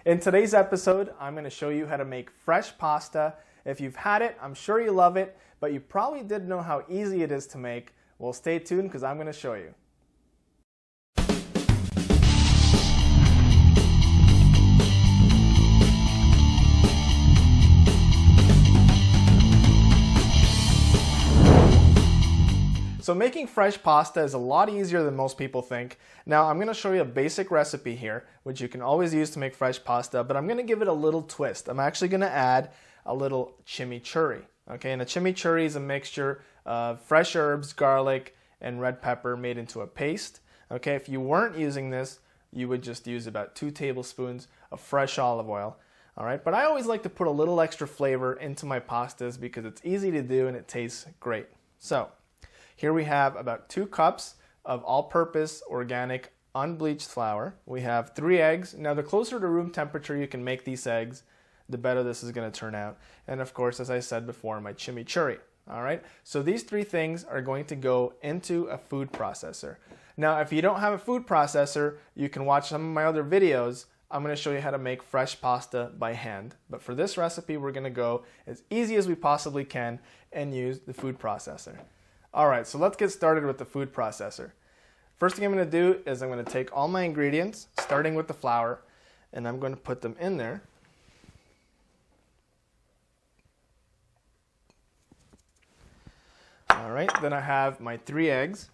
In today's episode, I'm going to show you how to make fresh pasta. If you've had it, I'm sure you love it, but you probably didn't know how easy it is to make. Well, stay tuned because I'm going to show you. So making fresh pasta is a lot easier than most people think. Now I'm going to show you a basic recipe here, which you can always use to make fresh pasta, but I'm going to give it a little twist. I'm actually going to add a little chimichurri. Okay, and a chimichurri is a mixture of fresh herbs, garlic, and red pepper made into a paste. Okay, if you weren't using this, you would just use about 2 tablespoons of fresh olive oil. All right, but I always like to put a little extra flavor into my pastas because it's easy to do and it tastes great. So here we have about 2 cups of all-purpose organic unbleached flour. We have 3 eggs. Now the closer to room temperature you can make these eggs, the better this is going to turn out. And of course, as I said before, my chimichurri. All right, so these 3 things are going to go into a food processor. Now if you don't have a food processor, you can watch some of my other videos. I'm going to show you how to make fresh pasta by hand. But for this recipe, we're going to go as easy as we possibly can and use the food processor. All right, so let's get started with the food processor. First thing I'm going to do is I'm going to take all my ingredients, starting with the flour, and I'm going to put them in there. All right, then I have my 3 eggs.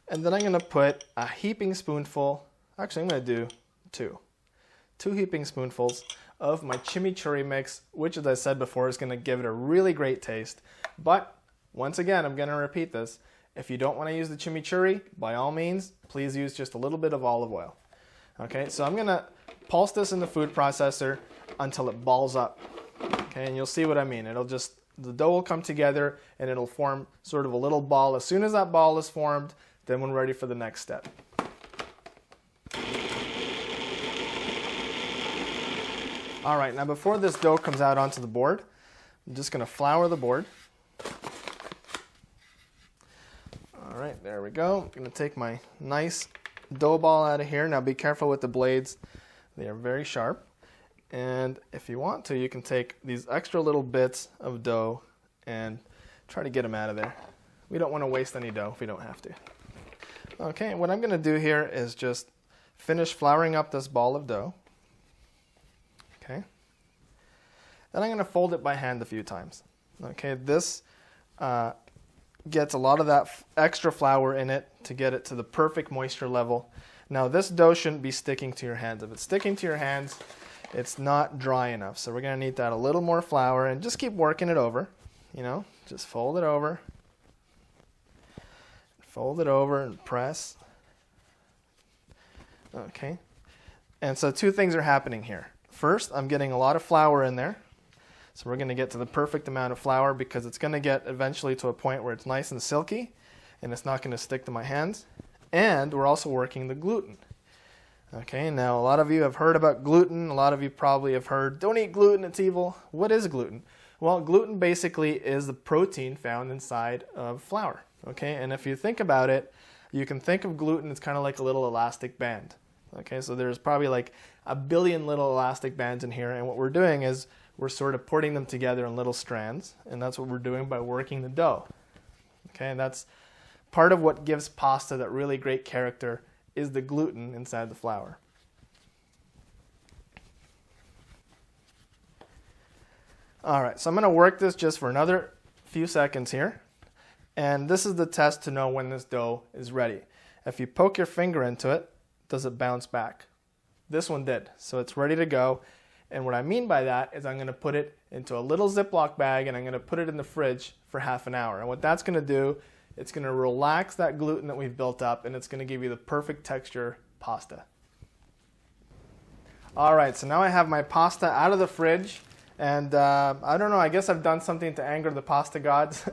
And then I'm going to put a heaping spoonful, actually I'm going to do 2 heaping spoonfuls of my chimichurri mix, which as I said before is going to give it a really great taste. But once again, I'm going to repeat this. If you don't want to use the chimichurri, by all means, please use just a little bit of olive oil. Okay, so I'm going to pulse this in the food processor until it balls up. Okay, and you'll see what I mean. The dough will come together and it'll form sort of a little ball. As soon as that ball is formed, then we're ready for the next step. All right, now before this dough comes out onto the board, I'm just going to flour the board. All right, there we go. I'm going to take my nice dough ball out of here. Now be careful with the blades. They are very sharp. And if you want to, you can take these extra little bits of dough and try to get them out of there. We don't want to waste any dough if we don't have to. Okay, what I'm going to do here is just finish flouring up this ball of dough. Okay. Then I'm going to fold it by hand a few times. Okay, this gets a lot of that extra flour in it to get it to the perfect moisture level. Now this dough shouldn't be sticking to your hands. If it's sticking to your hands, it's not dry enough. So we're going to need that a little more flour and just keep working it over. You know, just fold it over. Fold it over and press. Okay. And so 2 things are happening here. First, I'm getting a lot of flour in there. So we're going to get to the perfect amount of flour because it's going to get eventually to a point where it's nice and silky and it's not going to stick to my hands. And we're also working the gluten. Okay, now a lot of you have heard about gluten. A lot of you probably have heard, don't eat gluten, it's evil. What is gluten? Well, gluten basically is the protein found inside of flour. Okay, and if you think about it, you can think of gluten as kind of like a little elastic band. Okay, so there's probably like a billion little elastic bands in here, and what we're doing is we're sort of putting them together in little strands, and that's what we're doing by working the dough. Okay, and that's part of what gives pasta that really great character is the gluten inside the flour. All right, so I'm going to work this just for another few seconds here, and this is the test to know when this dough is ready. If you poke your finger into it, does it bounce back? This one did, so it's ready to go. And what I mean by that is I'm going to put it into a little Ziploc bag and I'm going to put it in the fridge for half an hour. And what that's going to do, it's going to relax that gluten that we've built up and it's going to give you the perfect texture pasta. All right, so now I have my pasta out of the fridge. And I don't know, I guess I've done something to anger the pasta gods.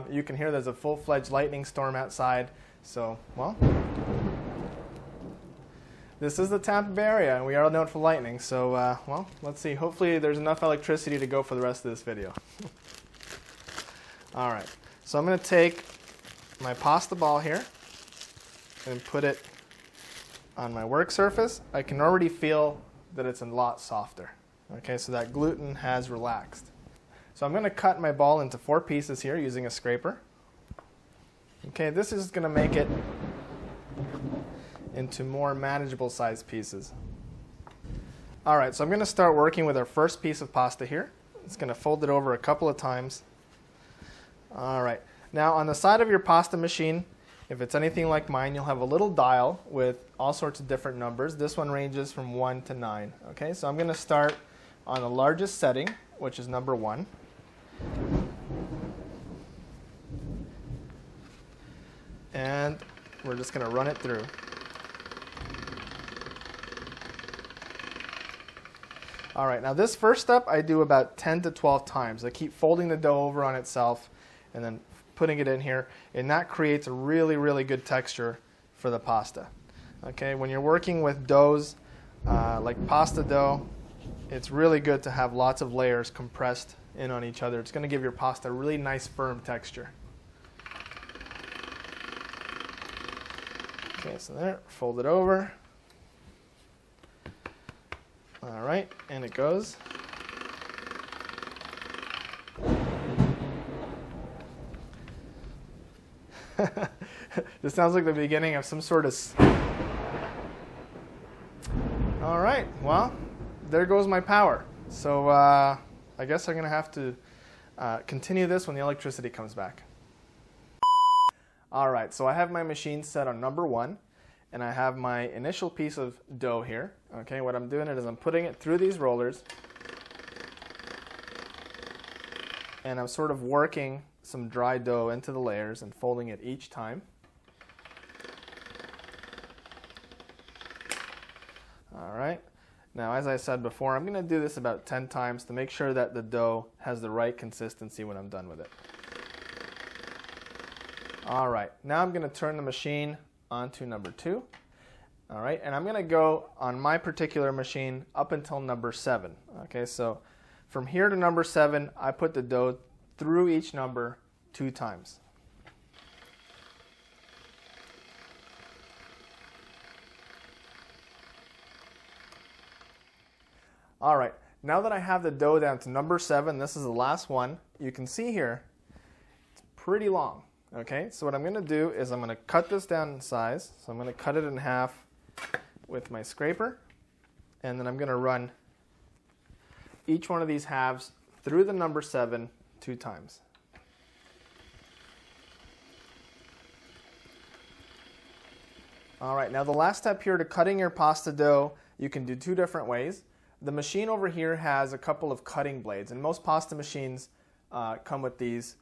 You can hear there's a full-fledged lightning storm outside. So, well, this is the Tampa Bay area, and we are known for lightning. So, well, let's see. Hopefully there's enough electricity to go for the rest of this video. All right, so I'm going to take my pasta ball here, and put it on my work surface, I can already feel that it's a lot softer. Okay, so that gluten has relaxed. So I'm going to cut my ball into 4 pieces here using a scraper. Okay, this is going to make it into more manageable sized pieces. All right, so I'm going to start working with our first piece of pasta here. It's going to fold it over a couple of times. All right, now on the side of your pasta machine, if it's anything like mine, you'll have a little dial with all sorts of different numbers. This one ranges from 1 to 9. Okay, so I'm going to start on the largest setting, which is number 1. And we're just going to run it through. All right, now this first step I do about 10 to 12 times. I keep folding the dough over on itself and then putting it in here, and that creates a really, really good texture for the pasta. Okay, when you're working with doughs like pasta dough, it's really good to have lots of layers compressed in on each other. It's going to give your pasta a really nice firm texture. Okay, so there, fold it over. All right, and it goes. This sounds like the beginning of some sort of... All right, well, there goes my power. So I guess I'm going to have to continue this when the electricity comes back. All right, so I have my machine set on number 1, and I have my initial piece of dough here. Okay, what I'm doing is I'm putting it through these rollers, and I'm sort of working some dry dough into the layers and folding it each time. All right, now as I said before, I'm going to do this about 10 times to make sure that the dough has the right consistency when I'm done with it. All right, now I'm going to turn the machine onto number 2. All right, and I'm going to go on my particular machine up until number 7. Okay, so from here to number 7, I put the dough through each number 2 times. All right, now that I have the dough down to number 7, this is the last one. You can see here, it's pretty long. Okay, so what I'm going to do is I'm going to cut this down in size. So I'm going to cut it in half with my scraper, and then I'm going to run each one of these halves through the number 7 2 times. All right, now the last step here to cutting your pasta dough, you can do 2 different ways. The machine over here has a couple of cutting blades, and most pasta machines come with these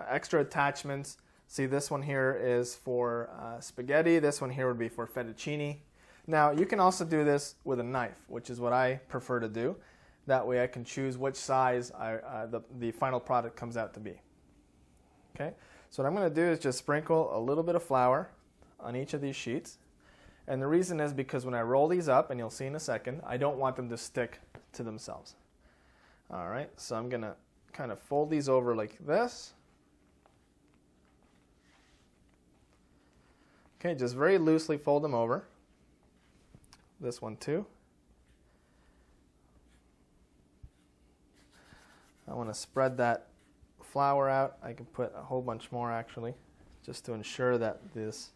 extra attachments. See, this one here is for spaghetti. This one here would be for fettuccine. Now, you can also do this with a knife, which is what I prefer to do. That way I can choose which size the final product comes out to be. Okay, so what I'm going to do is just sprinkle a little bit of flour on each of these sheets. And the reason is because when I roll these up, and you'll see in a second, I don't want them to stick to themselves. All right, so I'm going to kind of fold these over like this. Okay, just very loosely fold them over. This one too. I want to spread that flour out. I can put a whole bunch more actually, just to ensure that this,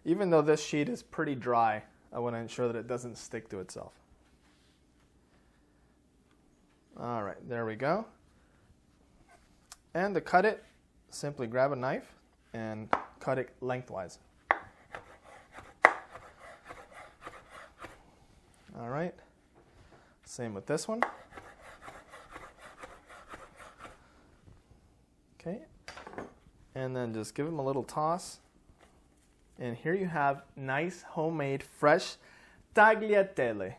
even though this sheet is pretty dry, I want to ensure that it doesn't stick to itself. All right, there we go. And to cut it, simply grab a knife and cut it lengthwise. All right, same with this one. Okay, and then just give them a little toss. And here you have nice homemade fresh tagliatelle,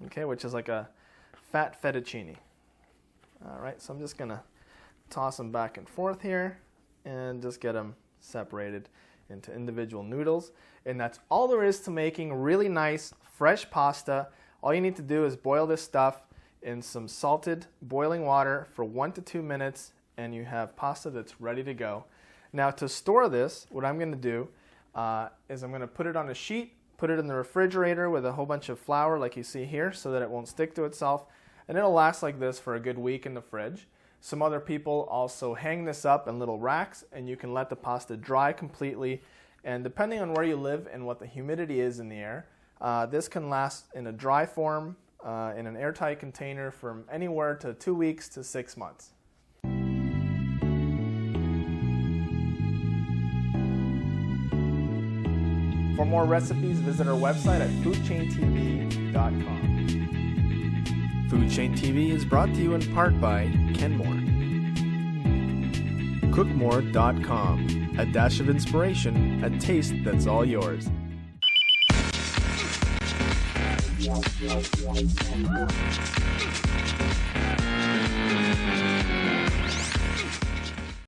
okay, which is like a fat fettuccine. All right, so I'm just gonna toss them back and forth here and just get them separated into individual noodles. And that's all there is to making really nice fresh pasta. All you need to do is boil this stuff in some salted boiling water for 1 to 2 minutes, and you have pasta that's ready to go. Now to store this, what I'm going to do, is I'm going to put it on a sheet, put it in the refrigerator with a whole bunch of flour like you see here so that it won't stick to itself, and it'll last like this for a good week in the fridge. Some other people also hang this up in little racks, and you can let the pasta dry completely, and depending on where you live and what the humidity is in the air, this can last in a dry form in an airtight container from anywhere to 2 weeks to 6 months. For more recipes, visit our website at foodchaintv.com. Food Chain TV is brought to you in part by Kenmore. Cookmore.com. A dash of inspiration, a taste that's all yours.